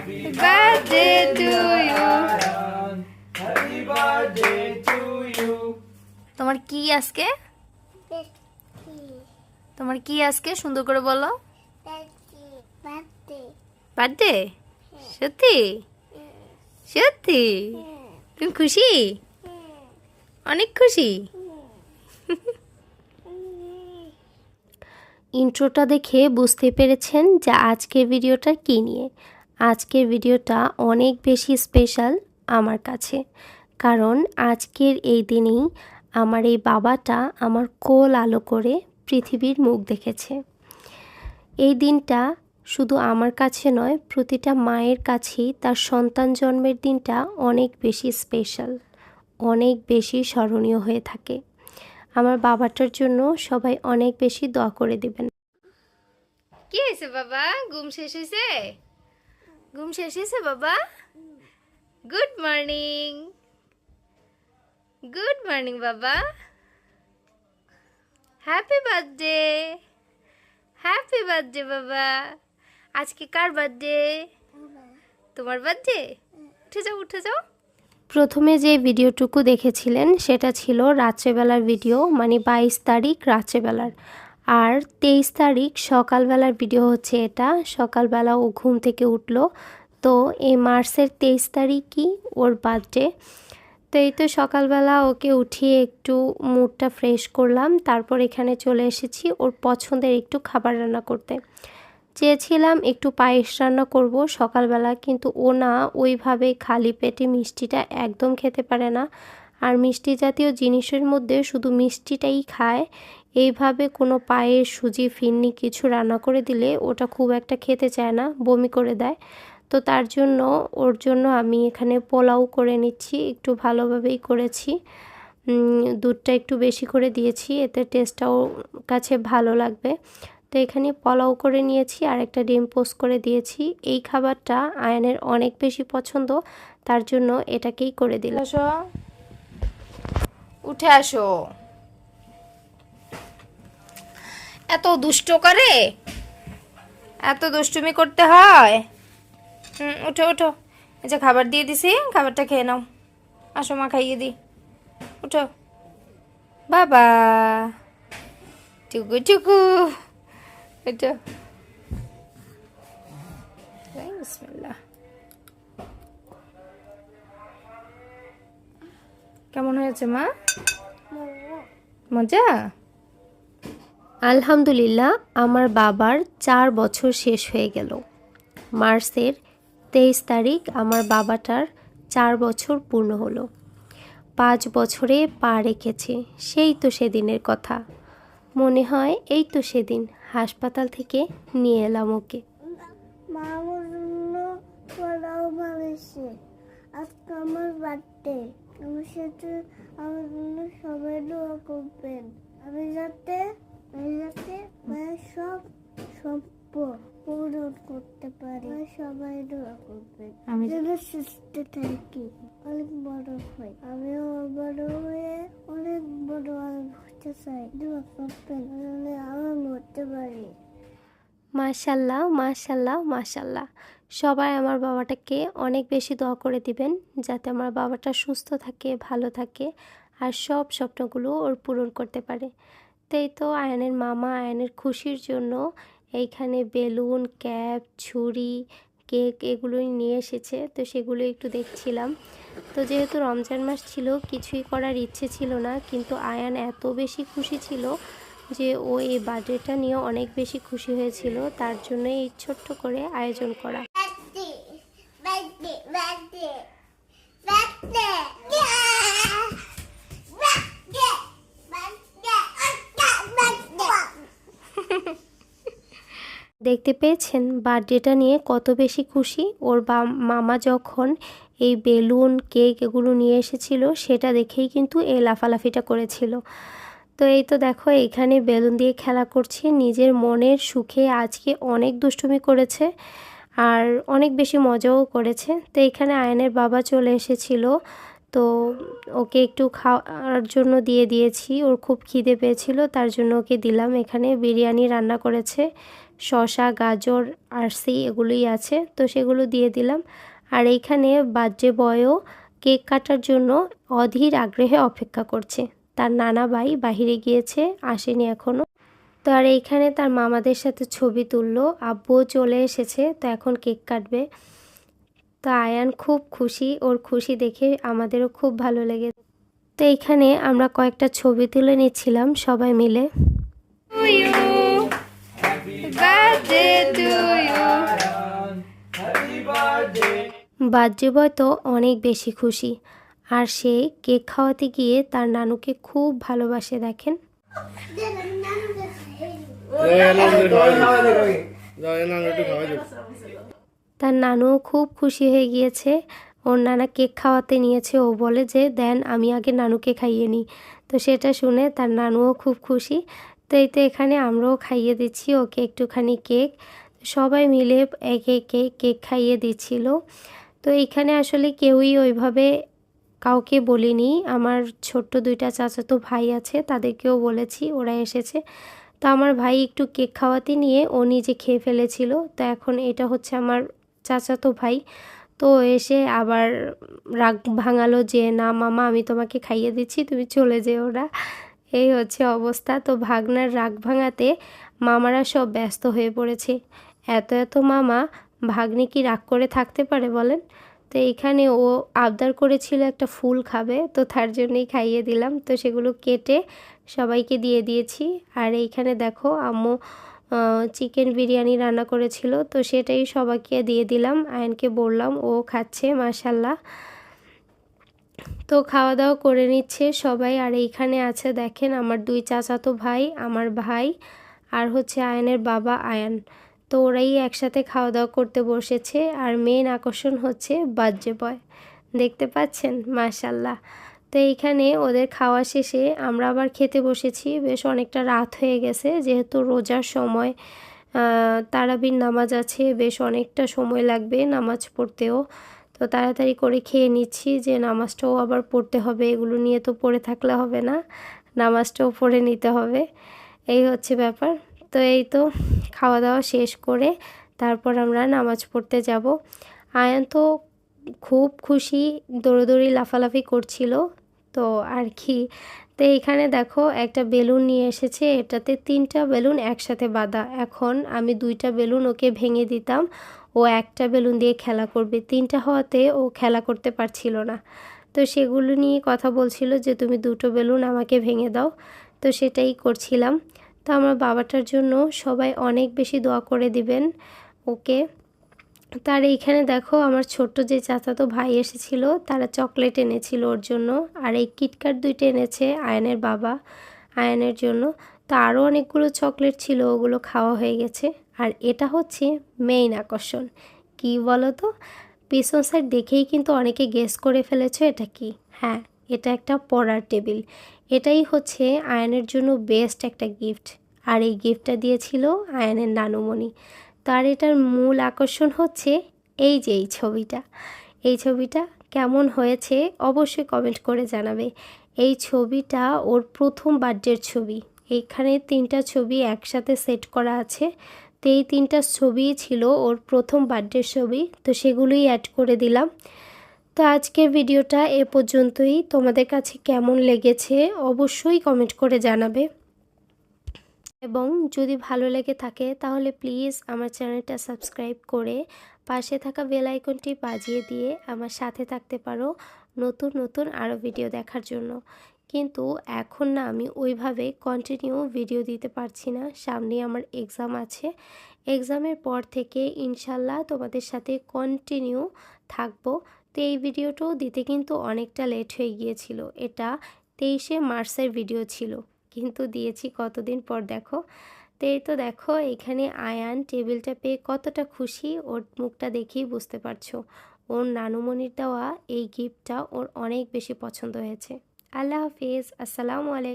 birthday to you. Happy birthday to you. তোমার কি আজকে? তোমার কি আজকে সুন্দর করে বলো। বার্থডে? সত্যি? সত্যি? তুমি খুশি? অনেক খুশি? ইন্ট্রোটা দেখে বুঝতে পেরেছেন যে আজকের ভিডিওটা কী নিয়ে। আজকের ভিডিওটা অনেক বেশি স্পেশাল আমার কাছে, কারণ আজকের এই দিনেই আমার এই বাবাটা আমার কোল আলো করে পৃথিবীর মুখ দেখেছে। এই দিনটা শুধু আমার কাছে নয়, প্রতিটা মায়ের কাছেই তার সন্তান জন্মের দিনটা অনেক বেশি স্পেশাল, অনেক বেশি স্মরণীয় হয়ে থাকে। আমার বাবাটার জন্য সবাই অনেক বেশি দোয়া করে দিবেন। কি হয়েছে বাবা? ঘুম শেষ হয়েছে? ঘুম শেষ হয়েছে বাবা? Good morning. গুড মর্নিং বাবা। Happy birthday. হ্যাপি বার্থডে বাবা। আজকে কার বার্থডে? তোমার বার্থডে? উঠে যাও, উঠে যাও। প্রথমে যে ভিডিওটুকু দেখেছিলেন সেটা ছিল রাত্রেবেলার ভিডিও, মানে 22 তারিখ রাত্রেবেলার। আর 23 তারিখ সকালবেলার ভিডিও হচ্ছে এটা। সকালবেলা ও ঘুম থেকে উঠলো, তো এই মার্চের 23 তারিখই ওর বার্থডে। তো এই তো সকালবেলা ওকে উঠিয়ে একটু মুডটা ফ্রেশ করলাম, তারপর এখানে চলে এসেছি ওর পছন্দের একটু খাবার রান্না করতে। চেয়েছিলাম একটু পায়েস রান্না করব সকালবেলা, কিন্তু ও না ওইভাবে খালি পেটে মিষ্টিটা একদম খেতে পারে না। আর মিষ্টি জাতীয় জিনিসের মধ্যে শুধু মিষ্টিটাই খায়। এইভাবে কোনো পায়েস, সুজি, ফিরনি কিছু রান্না করে দিলে ওটা খুব একটা খেতে চায় না, বমি করে দেয়। তো তার জন্য ওর জন্য আমি এখানে পোলাও করে নিচ্ছি, একটু ভালোভাবেই করেছি। দুধটা একটু বেশি করে দিয়েছি, এতে টেস্টটাও কাছে ভালো লাগবে। তো এখানে পোলাও করে নিয়েছি আর একটা ডিম পোস্ট করে দিয়েছি। এই খাবারটা আয়ানের অনেক বেশি পছন্দ, তার জন্য এটাকেই করে দিলাম। আসো, উঠে আসো। এত দুষ্ট করে, এত দুষ্টুমি করতে হয়? উঠো উঠো, এই যে খাবার দিয়ে দিছি, খাবারটা খেয়ে নাও। আসো মা খাইয়ে দিই, উঠো বাবা। টুকু টুকু, এটা বিসমিল্লাহ। কেমন হয়েছে মা? মজা? আলহামদুলিল্লাহ, আমার বাবার 4 বছর শেষ হয়ে গেল। মার্চের 23 তারিখ আমার বাবাটার 4 বছর পূর্ণ হলো। 5 বছরে পা রেখেছে, সেই তো সেদিনের কথা। মনে হয় এই তো সেদিন হাসপাতাল থেকে নিয়ে এলাম ওকে। আজকে আমার বার্থডে, আমার সাথে আমার জন্য সবাই দোয়া করবেন। আমি যাতে মায়ের সব স্বপ্ন পূরণ করতে পারি, সবাই দোয়া করবেন। আমি যেন সুস্থ থাকি, অনেক বড় হই। আমিও বড় হয়ে অনেক বড় হতে চাই, দোয়া করবেন আমার মরতে পারি। মাশাল্লাহ মাশাল্লাহ মাশাল্লাহ। সবাই আমার বাবাটাকে অনেক বেশি দোয়া করে দিবেন, যাতে আমার বাবাটা সুস্থ থাকে, ভালো থাকে আর সব স্বপ্নগুলো ওর পূরণ করতে পারে। তাই তো আয়ানের মামা আয়ানের খুশির জন্য এইখানে বেলুন, ক্যাপ, ছুরি, কেক এগুলোই নিয়ে এসেছে। তো সেগুলো একটু দেখছিলাম। তো যেহেতু রমজান মাস ছিল, কিছুই করার ইচ্ছে ছিল না, কিন্তু আয়ান এত বেশি খুশি ছিল যে ও এই বার্থডেটা নিয়ে অনেক বেশি খুশি হয়েছিল, তার জন্য এই ছোট্ট করে আয়োজন করা। দেখতে পেয়েছেন বার্থডেটা নিয়ে কত বেশি খুশি ওর মামা। যখন এই বেলুন, কেক এগুলো নিয়ে এসেছিল, সেটা দেখেই কিন্তু এই লাফালাফিটা করেছিল। তো এই তো দেখো এখানে বেলুন দিয়ে খেলা করছে, নিজের মনের সুখে আজকে অনেক দুষ্টুমি করেছে আর অনেক বেশি মজাও করেছে। তো এখানে আয়ানের বাবা চলে এসেছিল, তো ওকে একটু খাওয়ার জন্য দিয়েছি। ওর খুব খিদে পেয়েছিল, তার জন্য ওকে দিলাম। এখানে বিরিয়ানি রান্না করেছে, শসা, গাজর, আরসি এগুলোই আছে, তো সেগুলো দিয়ে দিলাম। আর এইখানে বার্থডে বয়ও কেক কাটার জন্য অধীর আগ্রহে অপেক্ষা করছে। তার নানা ভাই বাহিরে গিয়েছে, আসেনি এখনও। তো আর এইখানে তার মামাদের সাথে ছবি তুললো, আব্বুও চলে এসেছে, তো এখন কেক কাটবে। তো আয়ান খুব খুশি, ওর খুশি দেখে আমাদেরও খুব ভালো লেগে। তো এইখানে আমরা কয়েকটা ছবি তুলে নিচ্ছিলাম সবাই মিলে। বার্থডে বয় তো অনেক বেশি খুশি, আর সে কেক খাওয়াতে গিয়ে তার নানুকে খুব ভালোবাসে দেখেন। তার নানুও খুব খুশি হয়ে গিয়েছে, ওর নানা কেক খাওয়াতে নিয়েছে। ও বলে যে দেন আমি আগে নানুকে খাইয়ে নিই। তো সেটা শুনে তার নানুও খুব খুশি। তো এই তো এখানে আমরাও খাইয়ে দিচ্ছি ওকে একটুখানি কেক। সবাই মিলে একে একে কেক খাইয়ে দিচ্ছিল। তো এইখানে আসলে কেউই ওইভাবে কাউকে বলিনি। আমার ছোট্ট দুইটা চাচাতো ভাই আছে, তাদেরকেও বলেছি, ওরা এসেছে। তো আমার ভাই একটু কেক খাওয়াতে নিয়ে ও নিজে খেয়ে ফেলেছিল। তো এখন এটা হচ্ছে আমার চাচাতো ভাই, তো এসে আবার রাগ ভাঙালো যে না মামা আমি তোমাকে খাইয়ে দিচ্ছি, তুমি চলে যেও না। এই হচ্ছে অবস্থা। তো ভাগনার রাগ ভাঙাতে মামারা সব ব্যস্ত হয়ে পড়েছে। এত এত মামা, ভাগ্নি কি রাগ করে থাকতে পারে বলেন? তো এইখানে ও আবদার করেছিল একটা ফুল খাবে, তো তার জন্যই খাইয়ে দিলাম। তো সেগুলো কেটে সবাইকে দিয়ে দিয়েছি। আর এইখানে দেখো আম্মু চিকেন বিরিয়ানি রান্না করেছিল, তো সেটাই সবাইকে দিয়ে দিলাম। আয়নকে বললাম, ও খাচ্ছে মাশাল্লাহ। তো খাওয়া দাওয়া করে নিচ্ছে সবাই। আর এইখানে আছে দেখেন আমার দুই চাচাতো ভাই, আমার ভাই, আর হচ্ছে আয়নের বাবা আয়ান। তো ওরাই একসাথে খাওয়া দাওয়া করতে বসেছে। আর মেন আকর্ষণ হচ্ছে বার্থডে বয়, দেখতে পাচ্ছেন মাশাল্লাহ। তো এইখানে ওদের খাওয়া শেষে আমরা আবার খেতে বসেছি। বেশ অনেকটা রাত হয়ে গেছে, যেহেতু রোজার সময়, তারাবির নামাজ আছে, বেশ অনেকটা সময় লাগবে নামাজ পড়তেও। তো তাড়াতাড়ি করে খেয়ে নিচ্ছি, যে নামাজটাও আবার পড়তে হবে, এগুলো নিয়ে তো পড়ে থাকলে হবে না, নামাজটাও পড়ে নিতে হবে, এই হচ্ছে ব্যাপার। তো এই তো খাওয়া দাওয়া শেষ করে তারপর আমরা নামাজ পড়তে যাব। আয়ান তো খুব খুশি, দৌড়োদৌড়ি লাফালাফি করছিল। তো আর কি, তো এইখানে দেখো একটা বেলুন নিয়ে এসেছে, এটাতে 3টা বেলুন একসাথে বাঁধা। এখন আমি 2টা বেলুন ওকে ভেঙে দিতাম, ও একটা বেলুন দিয়ে খেলা করবে। 3টা হওয়াতে ও খেলা করতে পারছিল না। তো সেগুলো নিয়ে কথা বলছিল যে তুমি 2টো বেলুন আমাকে ভেঙে দাও। তো সেটাই করছিলাম। তো আমার বাবাটার জন্য সবাই অনেক বেশি দোয়া করে দিবেন ওকে। তার এইখানে দেখো আমার ছোট্ট যে চাচাতো ভাই এসেছিল, তারা চকলেট এনেছিল ওর জন্য। আর এই কিটক্যাট 2টা এনেছে আয়নের বাবা আয়নের জন্য। তো আরও অনেকগুলো চকলেট ছিল, ওগুলো খাওয়া হয়ে গেছে। আর এটা হচ্ছে মেইন আকর্ষণ, কি বলো তো? পিছন সাইড দেখেই কিন্তু অনেকে গেস করে ফেলেছো এটা কি। হ্যাঁ, এটা একটা পড়ার টেবিল। এটাই হচ্ছে আয়নের জন্য বেস্ট একটা গিফট। আর এই গিফটটা দিয়েছিল আয়নের নানুমণি। তার এটার মূল আকর্ষণ হচ্ছে এই যে এই ছবিটা কেমন হয়েছে অবশ্যই কমেন্ট করে জানাবে। এই ছবিটা ওর প্রথম বার্থডের ছবি। এইখানে 3টা ছবি একসাথে সেট করা আছে। তো এই 3টা ছবিই ছিল ওর প্রথম বার্থডের ছবি, তো সেগুলোই অ্যাড করে দিলাম। তো আজকের ভিডিওটা এ পর্যন্তই। তোমাদের কাছে কেমন লেগেছে অবশ্যই কমেন্ট করে জানাবে, এবং যদি ভালো লেগে থাকে তাহলে প্লিজ আমার চ্যানেলটা সাবস্ক্রাইব করে পাশে থাকা বেল আইকনটি বাজিয়ে দিয়ে আমার সাথে থাকতে পারো নতুন নতুন আরও ভিডিও দেখার জন্য। কিন্তু এখন না আমি ওইভাবে কন্টিনিউ ভিডিও দিতে পারছি না, সামনে আমার এক্সাম আছে। এক্সামের পর থেকে ইনশাল্লাহ তোমাদের সাথে কন্টিনিউ থাকবো। তো এই ভিডিওটাও দিতে কিন্তু অনেকটা লেট হয়ে গিয়েছিল। এটা 23শে মার্চের ভিডিও ছিল, কিন্তু দিয়েছি কতদিন পর দেখো। তো এই তো দেখো এখানে আয়ান টেবিলটা পেয়ে কতটা খুশি, ওর মুখটা দেখেই বুঝতে পারছো। ওর নানুমণির দেওয়া এই গিফটটা ওর অনেক বেশি পছন্দ হয়েছে। আল্লাহ হাফিজ, আসসালামু আলাইকুম।